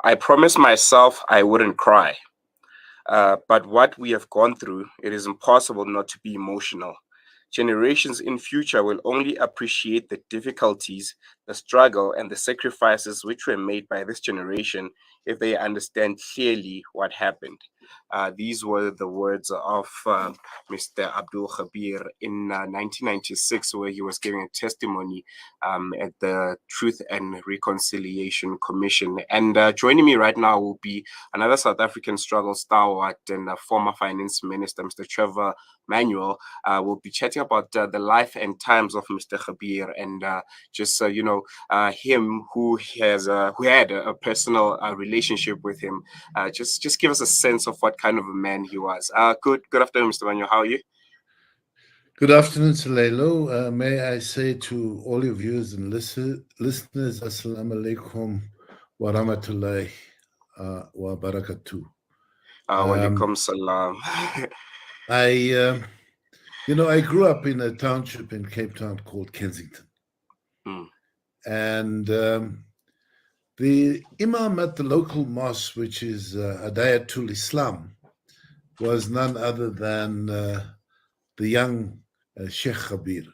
I promised myself I wouldn't cry. But what we have gone through, it is impossible not to be emotional. Generations in future will only appreciate the difficulties, the struggle, and the sacrifices which were made by this generation if they understand clearly what happened. These were the words of Mr. Abdul Ghabir in 1996, where he was giving a testimony at the Truth and Reconciliation Commission. And joining me right now will be another South African struggle stalwart and former finance minister, Mr. Trevor Manuel. We'll be chatting about the life and times of Mr. Ghabir and just him who had a personal relationship with him. Just give us a sense of what kind of a man he was. Good afternoon, Mr. Manuel. How are you? Good afternoon, Salelo. May I say to all your viewers and listeners, Assalamu alaikum wa rahmatullahi wa barakatuh. Walaikum salam. I grew up in a township in Cape Town called Kensington. And the imam at the local mosque, which is Hidayatul Islam, was none other than the young Sheikh Ghabir.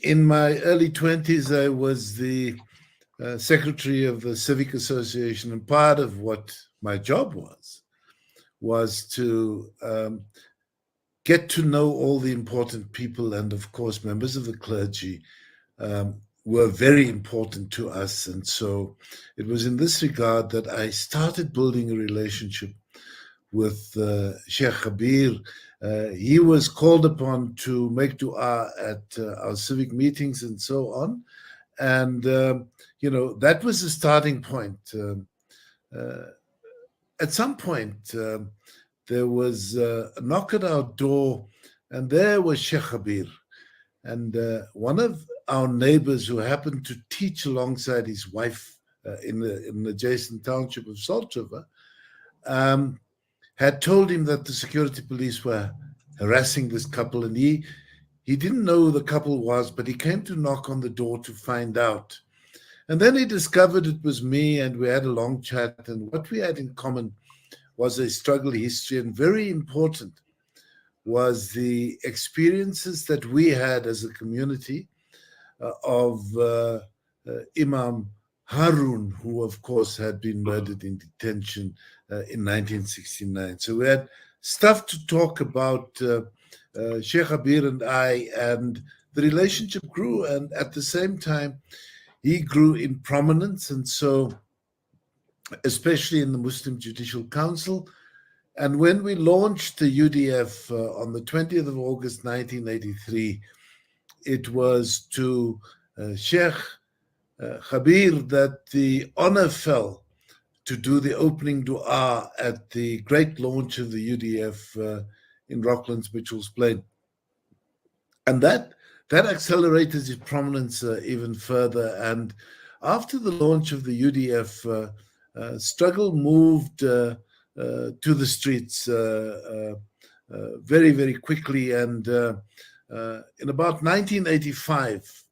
In my early 20s, I was the secretary of the Civic Association, and part of what my job was to get to know all the important people, and of course, members of the clergy were very important to us. And so it was in this regard that I started building a relationship with Sheikh Ghabir. He was called upon to make dua at our civic meetings and so on. And, that was the starting point. At some point, there was a knock at our door, and there was Sheikh Ghabir. And one of our neighbors who happened to teach alongside his wife in an adjacent township of Salt River had told him that the security police were harassing this couple, and he didn't know who the couple was, but he came to knock on the door to find out. And then he discovered it was me, and we had a long chat, and what we had in common was a struggle history, and very important was the experiences that we had as a community of Imam Harun, who of course had been murdered in detention in 1969. So we had stuff to talk about, Sheikh Ghabir and I, and the relationship grew, and at the same time he grew in prominence, and so especially in the Muslim Judicial Council. And when we launched the UDF on the 20th of August 1983, it was to Sheikh Ghabir that the honor fell to do the opening dua at the great launch of the UDF in Rocklands Mitchell's Plain. And that accelerated his prominence even further. And after the launch of the UDF, struggle moved to the streets very, very quickly. And in about 1985,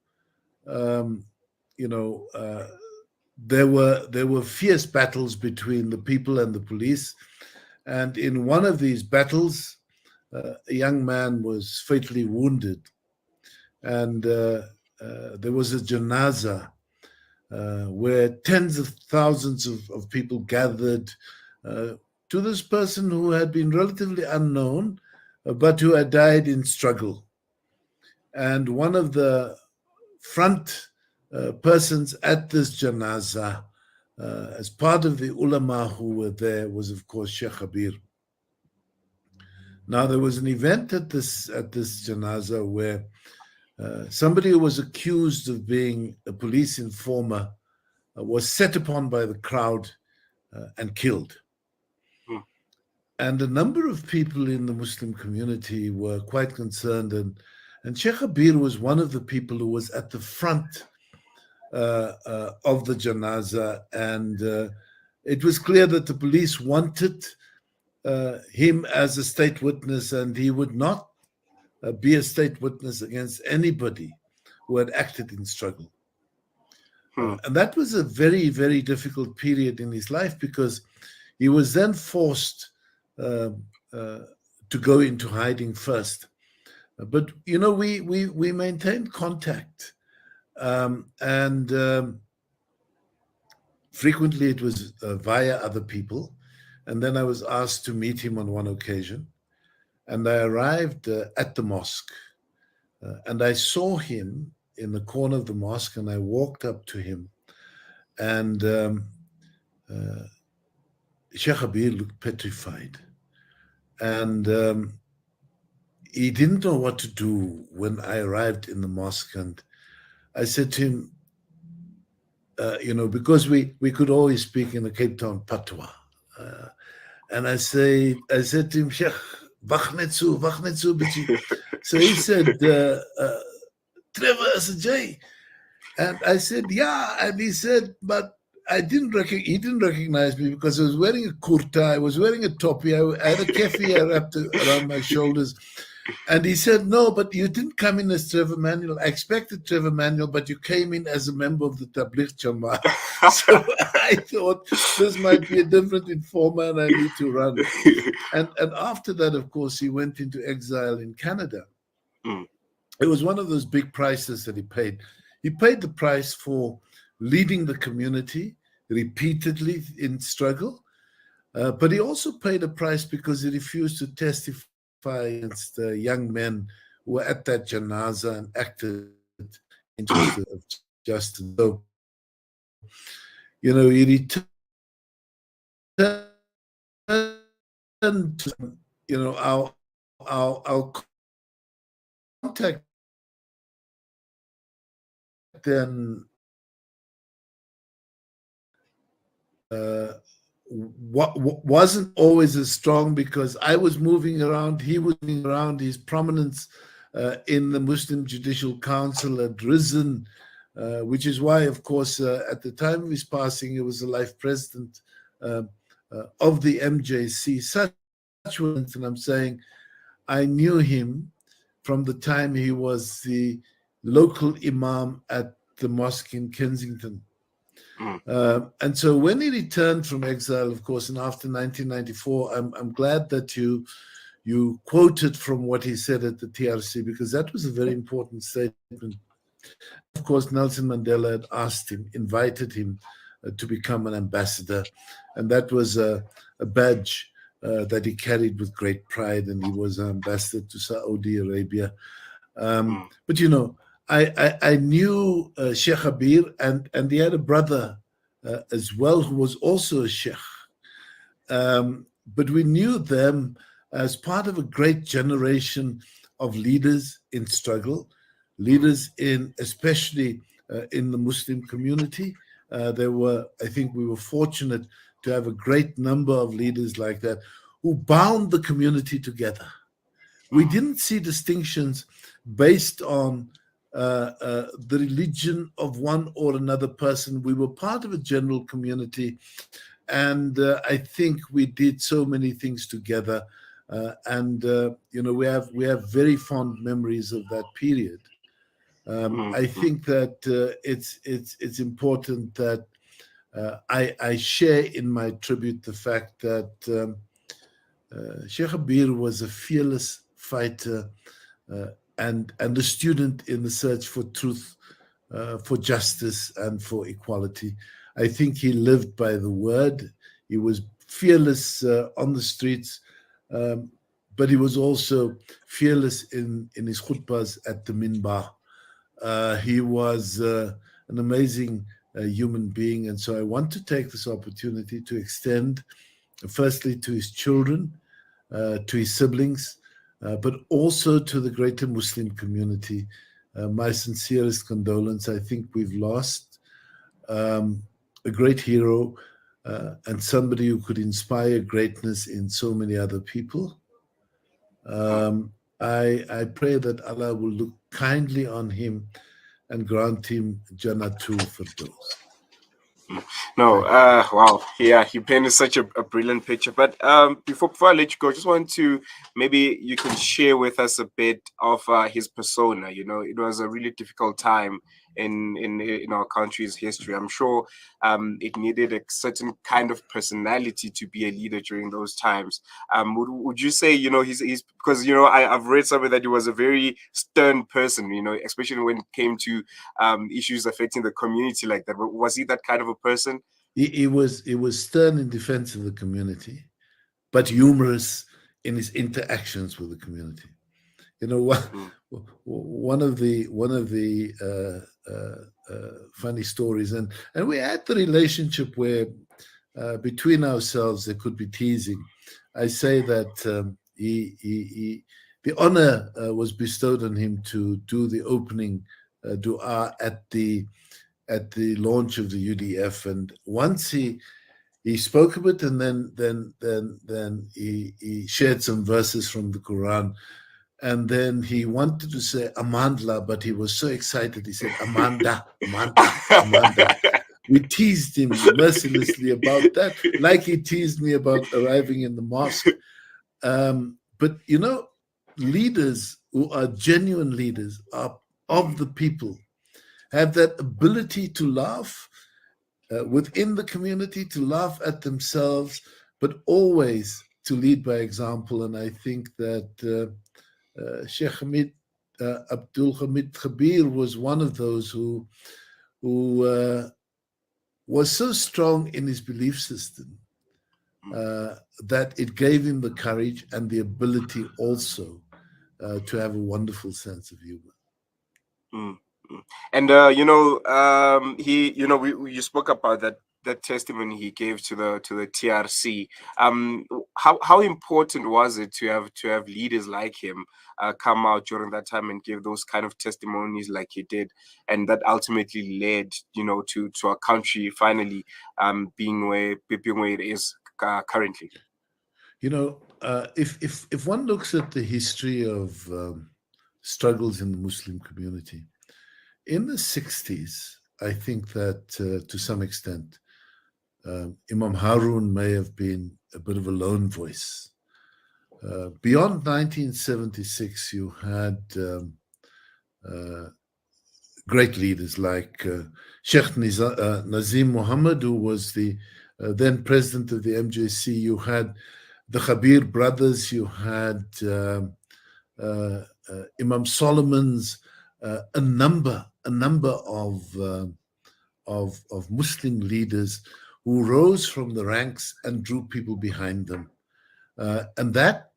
there were fierce battles between the people and the police. And in one of these battles, a young man was fatally wounded. And there was a janazah where tens of thousands of people gathered to this person who had been relatively unknown, but who had died in struggle. And one of the front persons at this janazah, as part of the ulama who were there, was of course Sheikh Ghabir. Now there was an event at this janazah where somebody who was accused of being a police informer was set upon by the crowd and killed. And a number of people in the Muslim community were quite concerned, and Sheikh Ghabir was one of the people who was at the front of the janazah, and it was clear that the police wanted him as a state witness, and he would not be a state witness against anybody who had acted in struggle. And that was a very, very difficult period in his life because he was then forced to go into hiding first. But, you know, we maintained contact. And frequently it was via other people. And then I was asked to meet him on one occasion. And I arrived at the mosque. And I saw him in the corner of the mosque, and I walked up to him. And Sheikh Gabier looked petrified. And he didn't know what to do when I arrived in the mosque. And I said to him, you know, because we could always speak in the Cape Town patois. And I said to him, Sheikh, wag net so bietjie. So he said, Trevor, is it Jay? And I said, yeah. And he said, but he didn't recognize me because I was wearing a kurta, I was wearing a topi, I had a keffiyeh wrapped around my shoulders. And he said, no, but you didn't come in as Trevor Manuel. I expected Trevor Manuel, but you came in as a member of the Tabligh Jamaat. So I thought this might be a different informer and I need to run. And after that, of course, he went into exile in Canada. It was one of those big prices that he paid. He paid the price for leading the community repeatedly in struggle, but he also paid a price because he refused to testify against the young men who were at that janaza and acted in interest of justice. So, you know, he returned to, you know, our contact then wasn't always as strong because I was moving around, he was moving around. His prominence in the Muslim Judicial Council had risen, which is why, of course, at the time of his passing, he was the life president of the MJC. Such was, and I'm saying, I knew him from the time he was the local imam at the mosque in Kensington. And so when he returned from exile, of course, and after 1994, I'm glad that you quoted from what he said at the TRC, because that was a very important statement. Of course, Nelson Mandela had invited him to become an ambassador, and that was a badge that he carried with great pride, and he was an ambassador to Saudi Arabia. But, you know, I knew Sheikh Gabier, and he had a brother as well, who was also a sheikh. But we knew them as part of a great generation of leaders in struggle, leaders especially in the Muslim community. I think we were fortunate to have a great number of leaders like that who bound the community together. We didn't see distinctions based on the religion of one or another person. We were part of a general community, and I think we did so many things together. You know, we have very fond memories of that period. I think that it's important that I share in my tribute the fact that Sheikh Gabier was a fearless fighter and a student in the search for truth, for justice, and for equality. I think he lived by the word. He was fearless on the streets, but he was also fearless in his khutbahs at the minbar. He was an amazing human being, and so I want to take this opportunity to extend, firstly, to his children, to his siblings, but also to the greater Muslim community, my sincerest condolence. I think we've lost a great hero and somebody who could inspire greatness in so many other people. I pray that Allah will look kindly on him and grant him Jannatul Firdaus. No, Thank you. wow, yeah, he painted such a brilliant picture. But before I let you go, just want to maybe you can share with us a bit of his persona. You know, it was a really difficult time in our country's history. I'm sure it needed a certain kind of personality to be a leader during those times. Would you say, you know, he's because, you know, I've read somewhere that he was a very stern person, you know, especially when it came to issues affecting the community like that. Was he that kind of a person? He was stern in defense of the community, but Mm, humorous in his interactions with the community. You know, one, mm, one of the funny stories, and we had the relationship where between ourselves there could be teasing. I say that the honor was bestowed on him to do the opening dua at the launch of the UDF, and once he spoke a bit, and then he shared some verses from the Quran, and then he wanted to say Amandla, but he was so excited he said Amanda, Amanda, Amanda. We teased him mercilessly about that, like he teased me about arriving in the mosque. But you know, leaders who are genuine leaders are of the people, have that ability to laugh within the community, to laugh at themselves, but always to lead by example. And I think that Sheikh Abdul Gamiet Gabier was one of those who was so strong in his belief system uh, that it gave him the courage and the ability also to have a wonderful sense of humor. mm, mm. And you know, he, you know, you spoke about that testimony he gave to the TRC. How important was it to have leaders like him come out during that time and give those kind of testimonies like he did, and that ultimately led, you know, to our country finally being where it is currently. You know, if one looks at the history of struggles in the Muslim community in the 60s, I think that to some extent Imam Harun may have been a bit of a lone voice. Beyond 1976, you had uh, great leaders like Sheikh Nazim Muhammad, who was the then president of the MJC. You had the Khabir brothers. You had Imam Solomon's, a number of Muslim leaders who rose from the ranks and drew people behind them. And that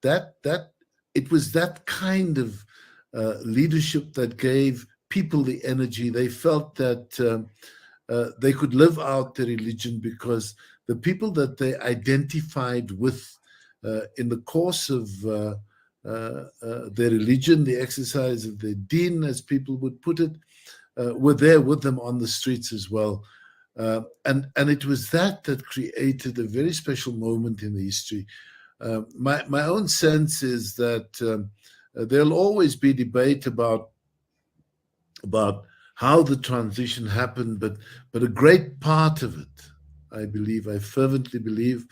it was that kind of leadership that gave people the energy. They felt that they could live out their religion because the people that they identified with in the course of their religion, the exercise of their deen, as people would put it, were there with them on the streets as well. And it was that created a very special moment in the history. My own sense is that there'll always be debate about how the transition happened, but a great part of it, I fervently believe,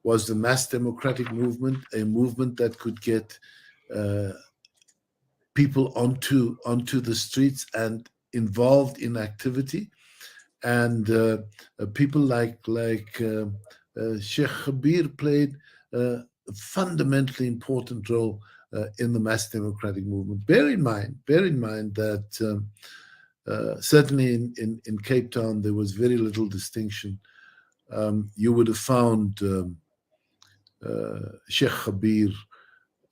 was the mass democratic movement, a movement that could get uh, people onto the streets and involved in activity, and people like Sheikh Khabir played a fundamentally important role in the mass democratic movement. Bear in mind that certainly in Cape Town there was very little distinction. You would have found Sheikh Khabir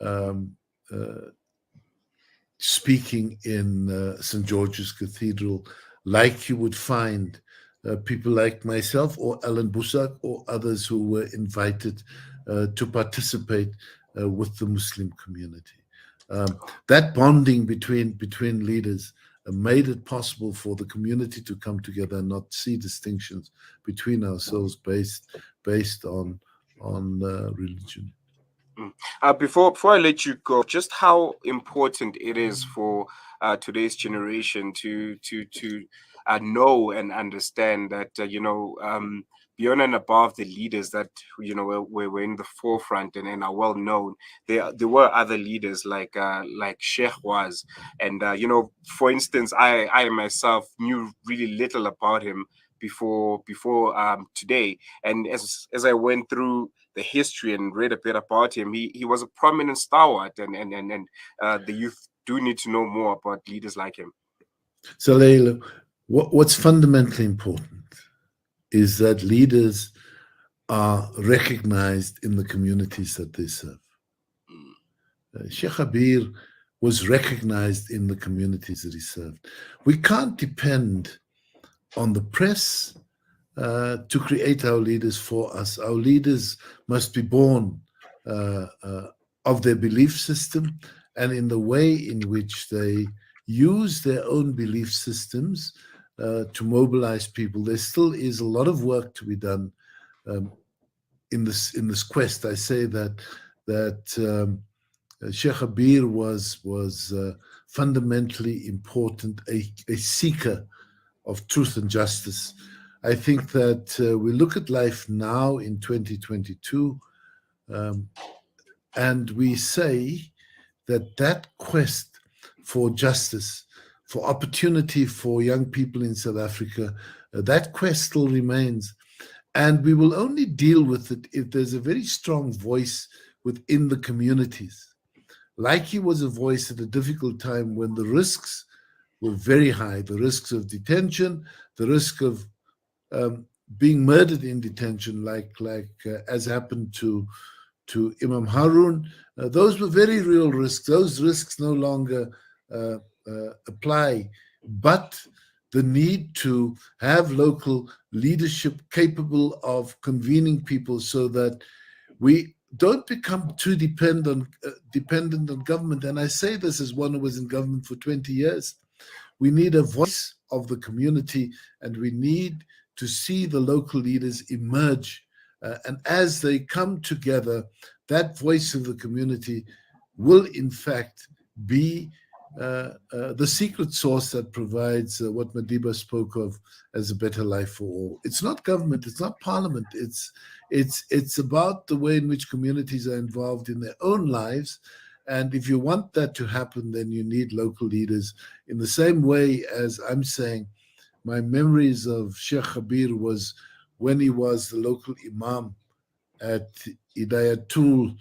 um, uh, speaking in St. George's Cathedral, like you would find people like myself or Alan Busak or others who were invited to participate with the Muslim community. That bonding between leaders made it possible for the community to come together and not see distinctions between ourselves based on religion. Mm. Before I let you go, just how important it is for today's generation to know and understand that beyond and above the leaders that were in the forefront and are well known, there were other leaders like Sheikh was, and for instance, I myself knew really little about him before today, and as I went through the history and read a bit about him, he was a prominent stalwart, and the youth do need to know more about leaders like him. So, Leila, what's fundamentally important is that leaders are recognized in the communities that they serve. Sheikh Abir was recognized in the communities that he served. We can't depend on the press to create our leaders for us. Our leaders must be born of their belief system and in the way in which they use their own belief systems to mobilize people. There still is a lot of work to be done in this quest. I say that Sheikh Abir was fundamentally important, a seeker of truth and justice. I think that we look at life now in 2022, and we say that quest for justice, for opportunity for young people in South Africa, that quest still remains. And we will only deal with it if there's a very strong voice within the communities. Like he was a voice at a difficult time when the risks were very high, the risks of detention, the risk of being murdered in detention, like as happened to Imam Harun. Those were very real risks. Those risks no longer apply, but the need to have local leadership capable of convening people so that we don't become too dependent on government. And I say this as one who was in government for 20 years. We need a voice of the community, and we need to see the local leaders emerge. And as they come together, that voice of the community will, in fact, be the secret sauce that provides what Madiba spoke of as a better life for all. It's not government, it's not parliament, it's about the way in which communities are involved in their own lives. And if you want that to happen, then you need local leaders. In the same way as I'm saying, my memories of Sheikh Abir was when he was the local imam at Hidayatul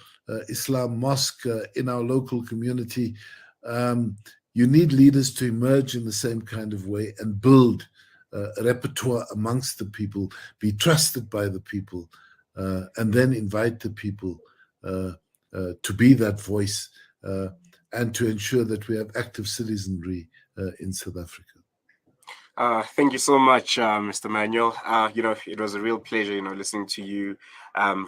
Islam Mosque in our local community. You need leaders to emerge in the same kind of way and build a repertoire amongst the people, be trusted by the people, and then invite the people to be that voice and to ensure that we have active citizenry in South Africa. Thank you so much, Mr. Manuel. It was a real pleasure, listening to you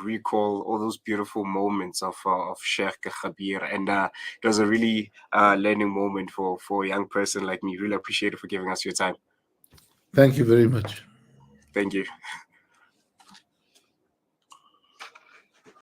recall all those beautiful moments of Sheikh Gabir, and it was a really learning moment for a young person like me. Really appreciate it for giving us your time. Thank you very much. Thank you.